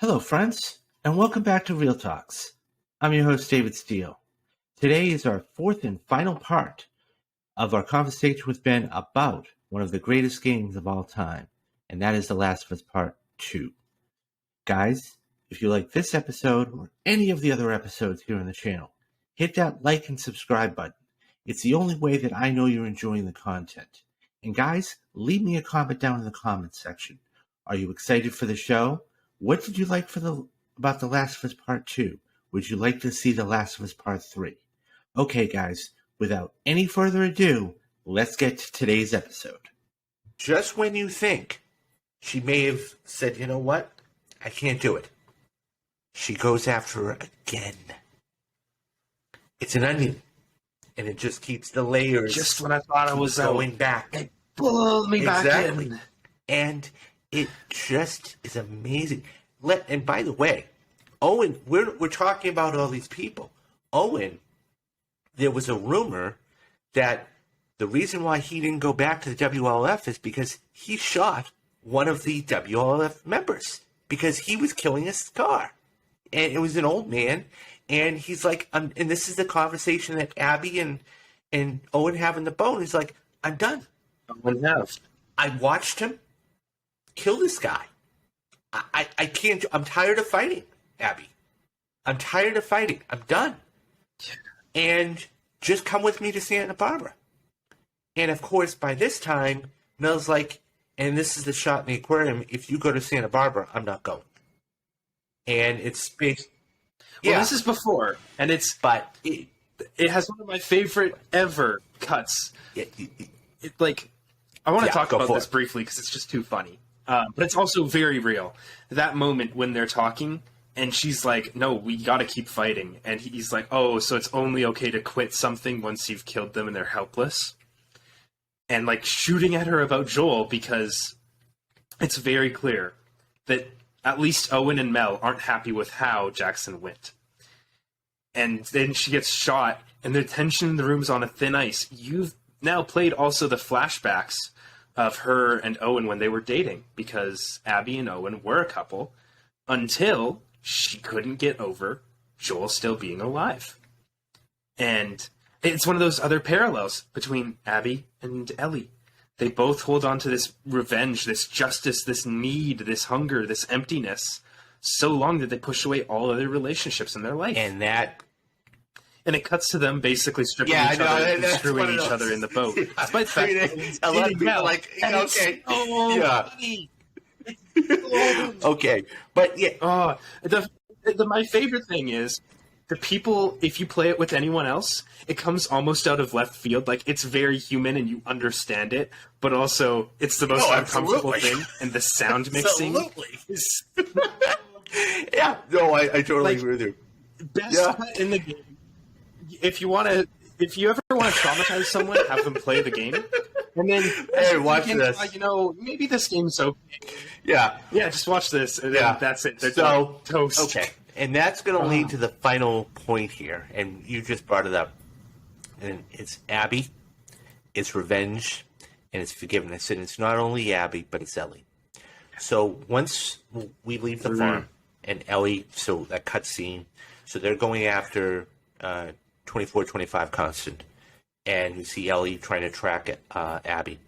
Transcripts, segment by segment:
Hello, friends, and welcome back to Real Talks. I'm your host, David Steele. Today is our fourth and final part of our conversation with Ben about one of the greatest games of all time, and that is The Last of Us Part 2. Guys, if you like this episode or any of the other episodes here on the channel, hit that like and subscribe button. It's the only way that I know you're enjoying the content. And guys, leave me a comment down in the comments section. Are you excited for the show? What did you like about The Last of Us Part 2? Would you like to see The Last of Us Part 3? Okay, guys, without any further ado, let's get to today's episode. Just when you think she may have said, you know what, I can't do it, she goes after her again. It's an onion, and it just keeps the layers. Just when I thought I was going back. It pulled me back in. And it just is amazing. And by the way, Owen, we're talking about all these people. Owen, there was a rumor that the reason why he didn't go back to the WLF is because he shot one of the WLF members because he was killing his car. And it was an old man. And he's like, and this is the conversation that Abby and Owen have in the boat. He's like, I'm done. I watched him kill this guy. I can't. I'm tired of fighting, Abby. I'm tired of fighting. I'm done. And just come with me to Santa Barbara. And of course, by this time, Mel's like, and this is the shot in the aquarium. If you go to Santa Barbara, I'm not going. And it's based. Well, this is before, and it has one of my favorite ever cuts. I want to talk about this briefly because it's just too funny. But it's also very real. That moment when they're talking, and she's like, no, we got to keep fighting. And he's like, oh, so it's only okay to quit something once you've killed them and they're helpless. And, shooting at her about Joel because it's very clear that at least Owen and Mel aren't happy with how Jackson went. And then she gets shot, and the tension in the room's on a thin ice. You've now played also the flashbacks of her and Owen when they were dating, because Abby and Owen were a couple until she couldn't get over Joel still being alive. And it's one of those other parallels between Abby and Ellie. They both hold on to this revenge, this justice, this need, this hunger, this emptiness so long that they push away all other relationships in their life. And it cuts to them basically stripping each other and screwing each other in the boat. Despite the fact that a lot of people are like, okay. Okay. But yeah. My favorite thing is the people, if you play it with anyone else, it comes almost out of left field. It's very human and you understand it, but also it's the most uncomfortable thing. And the sound mixing is... Yeah. No, I totally agree with you. Best cut in the game. If you ever want to traumatize someone, have them play the game, and then watch this. Maybe this game's okay. Yeah, just watch this, and then that's it. They're toast. Okay, and that's going to lead to the final point here, and you just brought it up. And it's Abby, it's revenge, and it's forgiveness, and it's not only Abby, but it's Ellie. So once we leave the farm, and Ellie, so that cutscene, so they're going after 24-25 Constant, and you see Ellie trying to track Abby,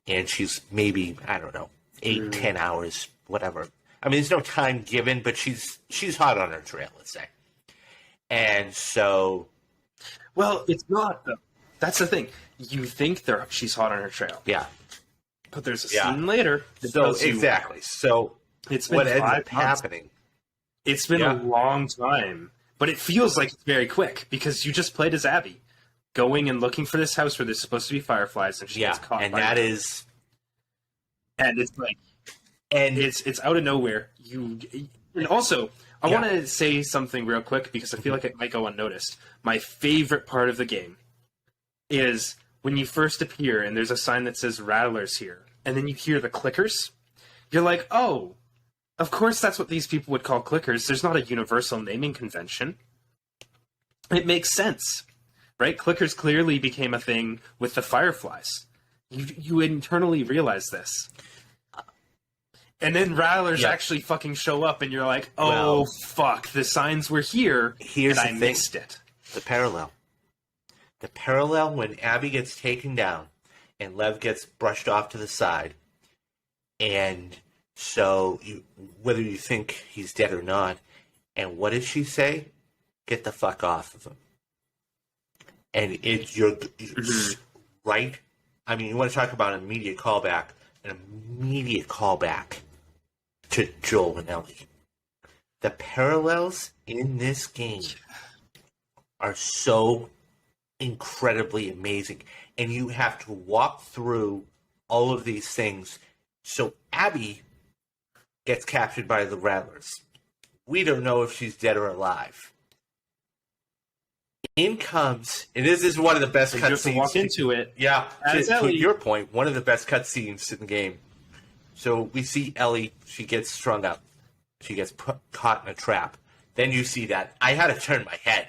and she's maybe, I don't know, 8-10 hours, whatever. I mean, there's no time given, but she's hot on her trail, let's say. And so, well, it's not though. That's the thing. You think she's hot on her trail, but there's a scene later. Exactly. So it's been what ends up happening. It's been a long time. But it feels like it's very quick, because you just played as Abby, going and looking for this house where there's supposed to be fireflies, and she gets caught. And that is... And it's and it's out of nowhere. And also, I want to say something real quick, because I feel like it might go unnoticed. My favorite part of the game is when you first appear, and there's a sign that says Rattlers here, and then you hear the clickers. You're like, oh... Of course that's what these people would call clickers. There's not a universal naming convention. It makes sense, right? Clickers clearly became a thing with the fireflies. You internally realize this. And then Rattlers Yeah. actually fucking show up, and you're like, oh, Well, fuck, the signs were here, here's and the I thing. missed it. The parallel. The parallel when Abby gets taken down and Lev gets brushed off to the side. And so, whether you think he's dead or not, and what does she say? Get the fuck off of him. And you're right. I mean, you want to talk about an immediate callback to Joel and Ellie. The parallels in this game are so incredibly amazing. And you have to walk through all of these things. So Abby gets captured by the Rattlers. We don't know if she's dead or alive. In comes, and this is one of the best So you have to cutscenes. walk into it. Yeah, As to Ellie. your point, one of the best cutscenes in the game. So we see Ellie, she gets strung up. She gets caught in a trap. Then you see that. I had to turn my head.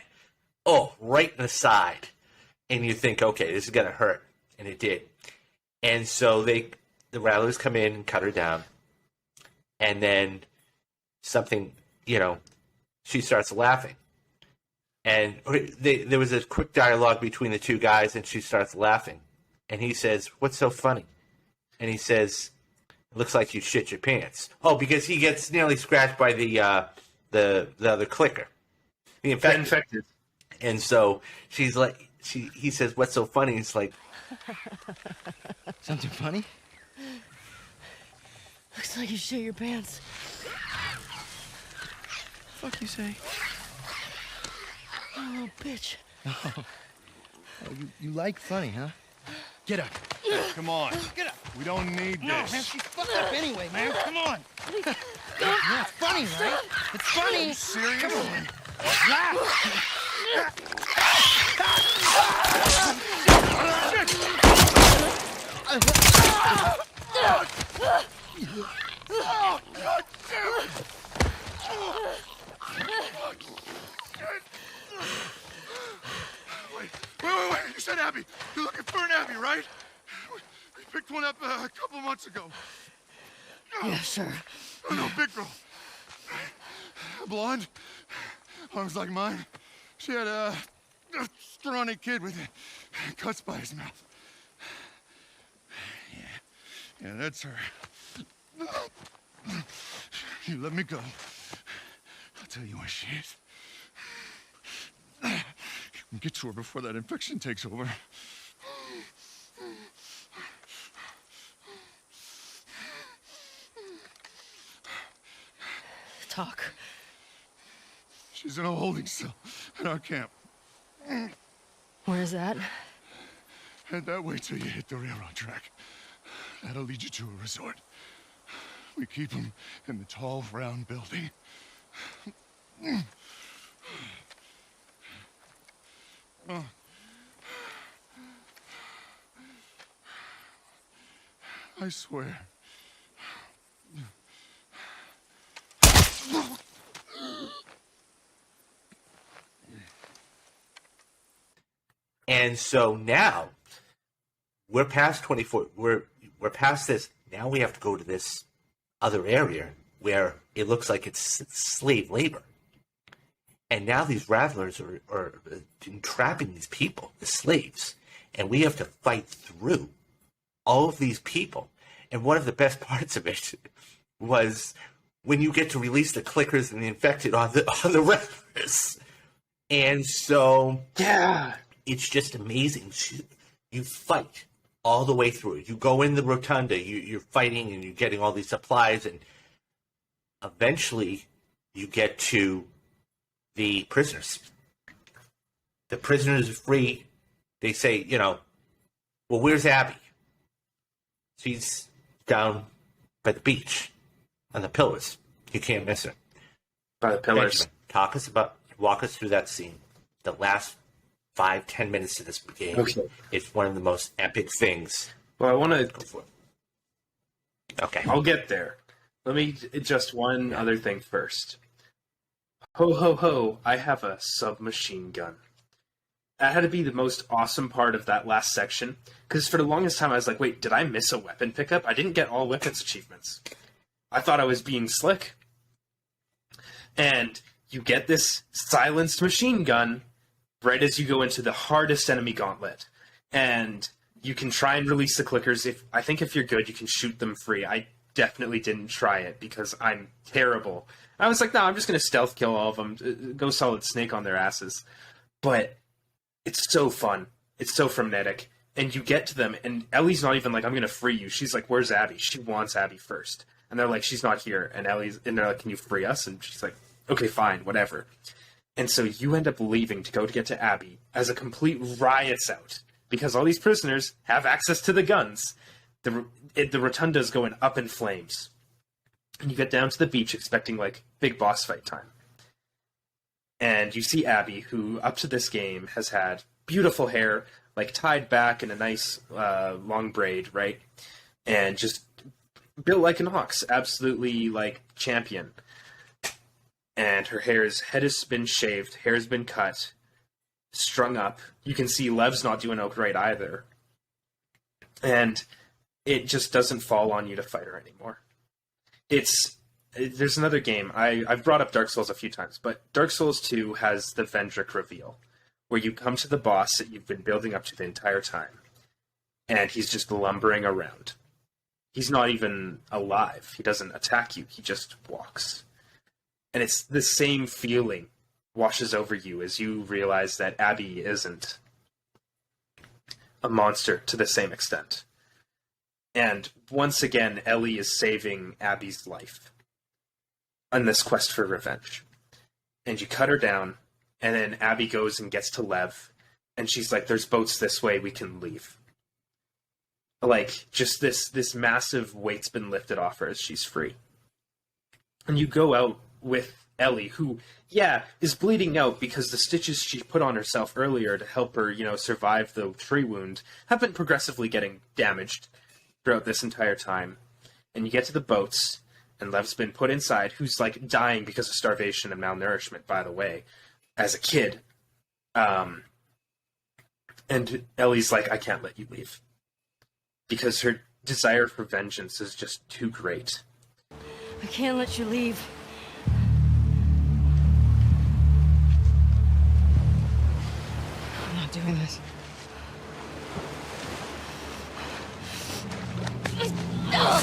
Oh, right in the side. And you think, okay, this is going to hurt. And it did. And so the Rattlers come in and cut her down. And then something, she starts laughing. And there was a quick dialogue between the two guys, and she starts laughing. And he says, "What's so funny?" And he says, "It looks like you shit your pants." Oh, because he gets nearly scratched by the other clicker, the infected. And so she's like, he says, "What's so funny?" It's like, Something funny? Looks like you shit your pants. Fuck you say? Oh, bitch. Oh, you like funny, huh? Get up. Come on. Get up. We don't need No, man, this. she's fucked up anyway, man. Come on. No, it's funny, right? It's funny. Serious? Come on. Laugh. Oh, God damn it! Wait. You said Abby. You're looking for an Abby, right? We picked one up a couple months ago. Yeah, sure. Oh, no, big girl. Blonde. Arms like mine. She had a scrawny kid with cuts by his mouth. Yeah, that's her. You let me go. I'll tell you where she is. You can get to her before that infection takes over. Talk. She's in a holding cell at our camp. Where's that? Head that way till you hit the railroad track. That'll lead you to a resort. We keep them in the tall, round building. I swear. and so now we're past 24. We're past this. Now we have to go to this other area where it looks like it's slave labor. And now these Rattlers are entrapping these people, the slaves. And we have to fight through all of these people. And one of the best parts of it was when you get to release the clickers and the infected on the Rattlers. And so Yeah. it's just amazing. You fight all the way through. You go in the rotunda, you're fighting and you're getting all these supplies, and eventually you get to the prisoners. The prisoners are free. They say, well, where's Abby? She's down by the beach on the pillars. You can't miss her. By the pillars. Benjamin, walk us through that scene. The last 5-10 minutes of this game. Okay. It's one of the most epic things. Well, I want to. Go for it. Okay. I'll get there. Let me adjust one other thing first. Ho, ho, ho, I have a submachine gun. That had to be the most awesome part of that last section, because for the longest time I was like, wait, did I miss a weapon pickup? I didn't get all weapons achievements. I thought I was being slick. And you get this silenced machine gun right as you go into the hardest enemy gauntlet. And you can try and release the clickers. I think if you're good, you can shoot them free. I definitely didn't try it because I'm terrible. I was like, no, I'm just going to stealth kill all of them. Go Solid Snake on their asses. But it's so fun. It's so frenetic. And you get to them, and Ellie's not even like, I'm going to free you. She's like, where's Abby? She wants Abby first. And they're like, she's not here. And they're like, can you free us? And she's like, okay, fine, whatever. And so you end up leaving to go to get to Abby as a complete riot's out. Because all these prisoners have access to the guns. The rotunda's going up in flames. And you get down to the beach expecting, like, big boss fight time. And you see Abby, who up to this game has had beautiful hair, like tied back in a nice long braid, right? And just built like an ox, absolutely like champion. And her head has been shaved, hair's been cut, strung up. You can see Lev's not doing right either. And it just doesn't fall on you to fight her anymore. There's another game. I've brought up Dark Souls a few times, but Dark Souls 2 has the Vendrick reveal, where you come to the boss that you've been building up to the entire time, and he's just lumbering around. He's not even alive. He doesn't attack you. He just walks. And it's the same feeling washes over you as you realize that Abby isn't a monster to the same extent. And once again, Ellie is saving Abby's life on this quest for revenge. And you cut her down, and then Abby goes and gets to Lev, and she's like, there's boats this way, we can leave. Like, just this massive weight's been lifted off her as she's free. And you go out with Ellie, who, is bleeding out because the stitches she put on herself earlier to help her, survive the tree wound have been progressively getting damaged throughout this entire time. And you get to the boats, and Lev's been put inside, who's, like, dying because of starvation and malnourishment, by the way, as a kid. And Ellie's like, I can't let you leave. Because her desire for vengeance is just too great. I can't let you leave. I'm not doing this. No.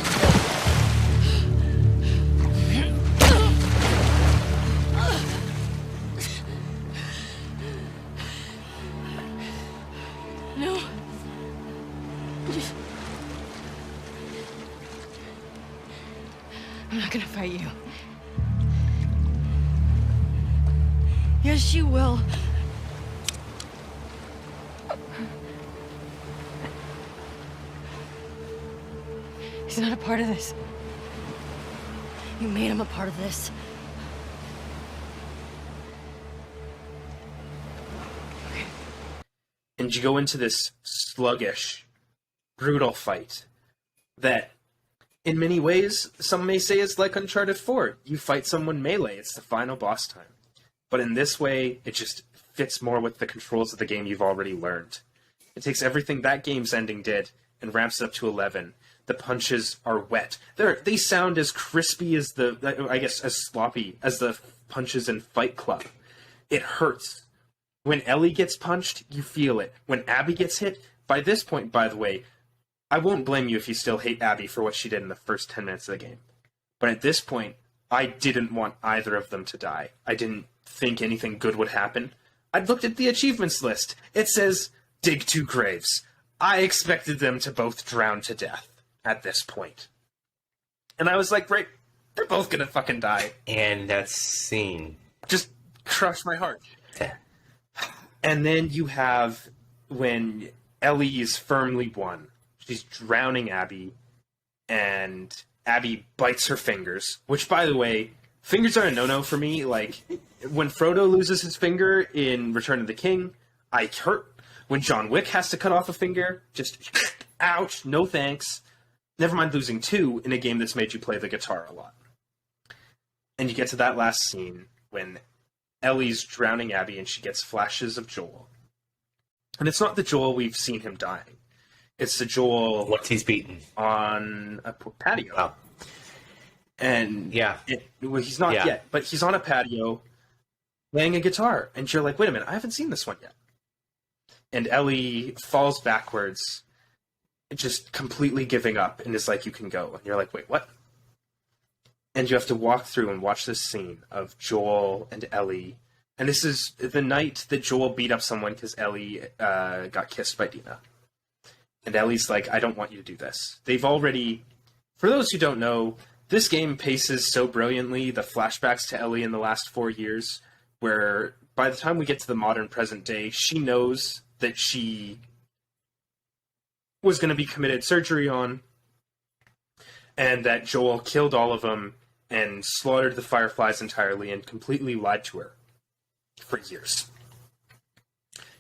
I'm not gonna fight you. Yes, you will. He's not a part of this. You made him a part of this. And you go into this sluggish, brutal fight that, in many ways, some may say is like Uncharted 4. You fight someone melee, it's the final boss time. But in this way, it just fits more with the controls of the game you've already learned. It takes everything that game's ending did and ramps it up to 11. The punches are wet. They sound as crispy as as sloppy as the punches in Fight Club. It hurts. When Ellie gets punched, you feel it. When Abby gets hit, by this point, by the way, I won't blame you if you still hate Abby for what she did in the first 10 minutes of the game. But at this point, I didn't want either of them to die. I didn't think anything good would happen. I'd looked at the achievements list. It says, dig 2 graves. I expected them to both drown to death at this point. And I was like, great, they're both gonna fucking die. And that scene just crushed my heart. Yeah. And then you have when Ellie is firmly won. She's drowning Abby, and Abby bites her fingers, which, by the way, fingers are a no-no for me. Like, when Frodo loses his finger in Return of the King, I hurt. When John Wick has to cut off a finger, just, ouch, no thanks. Never mind losing 2 in a game that's made you play the guitar a lot. And you get to that last scene when Ellie's drowning Abby and she gets flashes of Joel. And it's not the Joel we've seen him dying. It's the Joel... once he's beaten. On a patio. Oh. And Yeah. well, he's not Yeah. yet, but he's on a patio playing a guitar. And you're like, wait a minute, I haven't seen this one yet. And Ellie falls backwards, just completely giving up, and is like, you can go. And you're like, wait, what? And you have to walk through and watch this scene of Joel and Ellie. And this is the night that Joel beat up someone because Ellie got kissed by Dina. And Ellie's like, I don't want you to do this. They've already... For those who don't know, this game paces so brilliantly the flashbacks to Ellie in the last 4 years, where by the time we get to the modern present day, she knows that she was going to be committed surgery on, and that Joel killed all of them and slaughtered the Fireflies entirely and completely lied to her for years.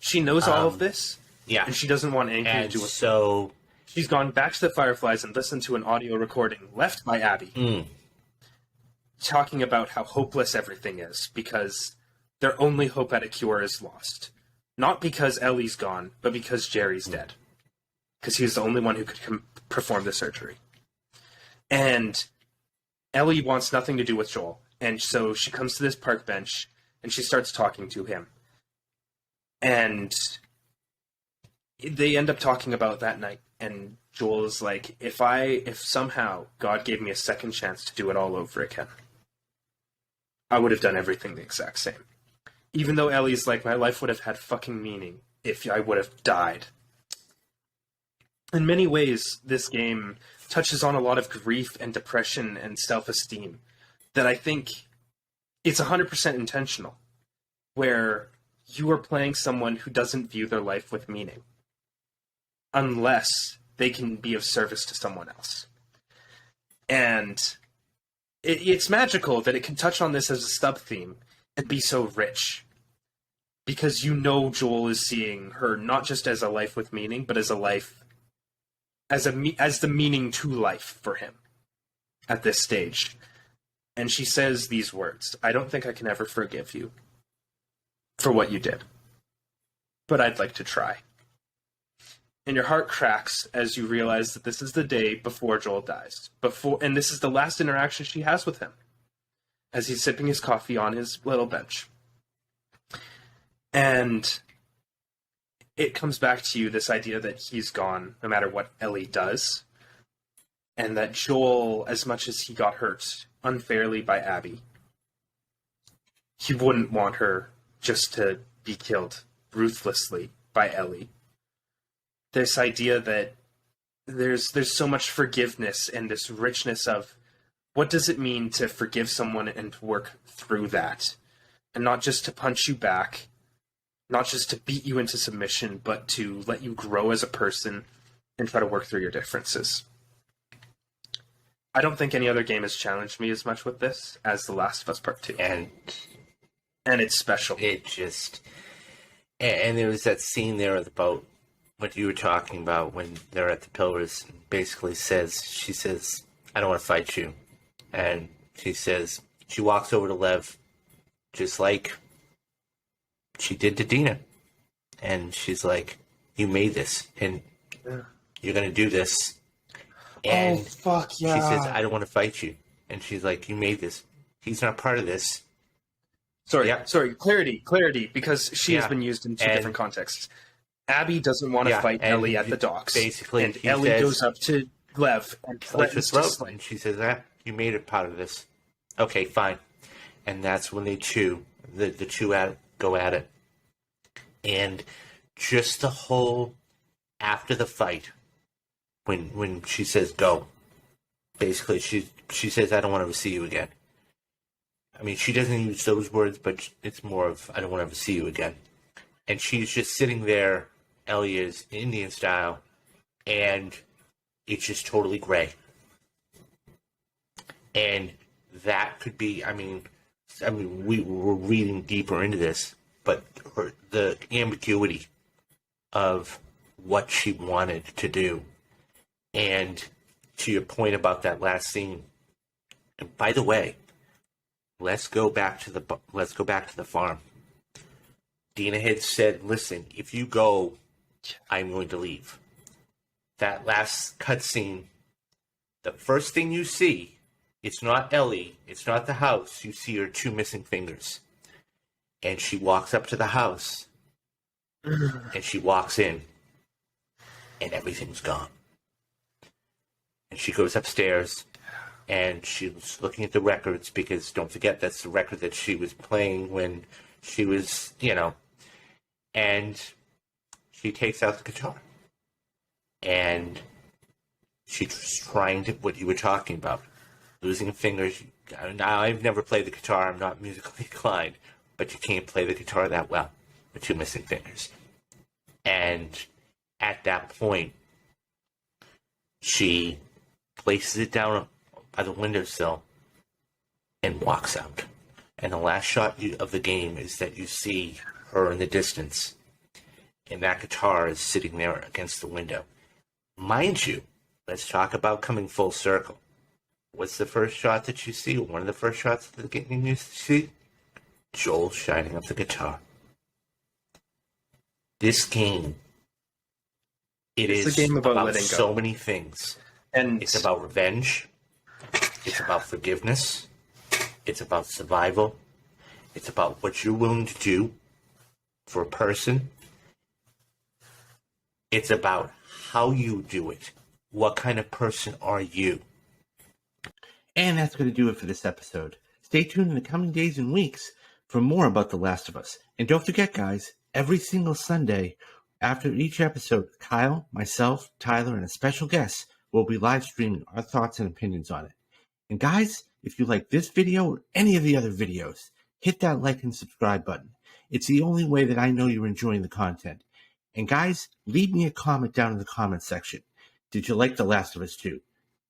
She knows all of this, Yeah. and she doesn't want anything And to do with it. so... She's gone back to the Fireflies and listened to an audio recording left by Abby, talking about how hopeless everything is, because their only hope at a cure is lost. Not because Ellie's gone, but because Jerry's dead. Because he's the only one who could perform the surgery. And Ellie wants nothing to do with Joel. And so she comes to this park bench, and she starts talking to him. And they end up talking about that night. And Joel is like, if somehow God gave me a second chance to do it all over again, I would have done everything the exact same. Even though Ellie's like, my life would have had fucking meaning if I would have died. In many ways, this game touches on a lot of grief and depression and self-esteem that I think it's 100% intentional, where you are playing someone who doesn't view their life with meaning, unless they can be of service to someone else. And it's magical that it can touch on this as a sub-theme and be so rich. Because you know Joel is seeing her not just as a life with meaning, but as a life, as the meaning to life for him at this stage. And she says these words, I don't think I can ever forgive you for what you did, but I'd like to try. And your heart cracks as you realize that this is the day before Joel dies. And this is the last interaction she has with him, as he's sipping his coffee on his little bench. And it comes back to you, this idea that he's gone no matter what Ellie does. And that Joel, as much as he got hurt unfairly by Abby, he wouldn't want her just to be killed ruthlessly by Ellie. This idea that there's so much forgiveness and this richness of what does it mean to forgive someone and to work through that, and not just to punch you back, not just to beat you into submission, but to let you grow as a person and try to work through your differences. I don't think any other game has challenged me as much with this as The Last of Us Part 2. And it's special. it just... And there was that scene there about what you were talking about when they're at the pillars. Basically she says, I don't want to fight you. And she walks over to Lev, just like she did to Dina. And she's like, you made this, and you're going to do this. And fuck yeah. she says, I don't want to fight you. And she's like, you made this. He's not part of this. Sorry, clarity, because she has been used in two different contexts. Abby doesn't want to fight Ellie at the docks. Basically, and Ellie goes up to Lev and threatens to slay. And she says, you made it part of this. Okay, fine. And that's when they the two go at it. And just the whole, after the fight, when she says go, basically she says, I don't want to ever see you again. I mean, she doesn't use those words, but it's more of, I don't want to ever see you again. And she's just sitting there, Ellie is, Indian style, and it's just totally gray. And that could be, I mean, we're reading deeper into this, but the ambiguity of what she wanted to do. And to your point about that last scene, and by the way, let's go back to the farm. Dina had said, listen, if you go, I'm going to leave. That last cutscene, the first thing you see It's not Ellie. It's not the house. You see her 2 missing fingers. And she walks up to the house. And she walks in. And everything's gone. And she goes upstairs. And she's looking at the records because don't forget that's the record that she was playing when she was, and she takes out the guitar. And she's trying to, what you were talking about, losing a finger. Now, I've never played the guitar. I'm not musically inclined, but you can't play the guitar that well with 2 missing fingers. And at that point, she places it down by the windowsill and walks out. And the last shot of the game is that you see her in the distance, and that guitar is sitting there against the window. Mind you, let's talk about coming full circle. What's the first shot that you see? One of the first shots of the game you see? Joel shining up the guitar. This game, it's a game about letting go. So many things. And it's about revenge. It's about forgiveness. It's about survival. It's about what you're willing to do for a person. It's about how you do it. What kind of person are you? And that's going to do it for this episode. Stay tuned in the coming days and weeks for more about The Last of Us. And don't forget, guys, every single Sunday after each episode, Kyle, myself, Tyler, and a special guest will be live streaming our thoughts and opinions on it. And guys, if you like this video or any of the other videos, hit that like and subscribe button. It's the only way that I know you're enjoying the content. And guys, leave me a comment down in the comment section. Did you like The Last of Us 2?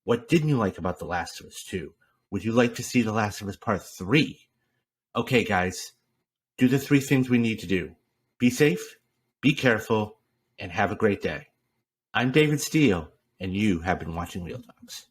What didn't you like about The Last of Us 2? Would you like to see The Last of Us Part 3? Okay, guys, do the 3 things we need to do. Be safe, be careful, and have a great day. I'm David Steele, and you have been watching Real Talks.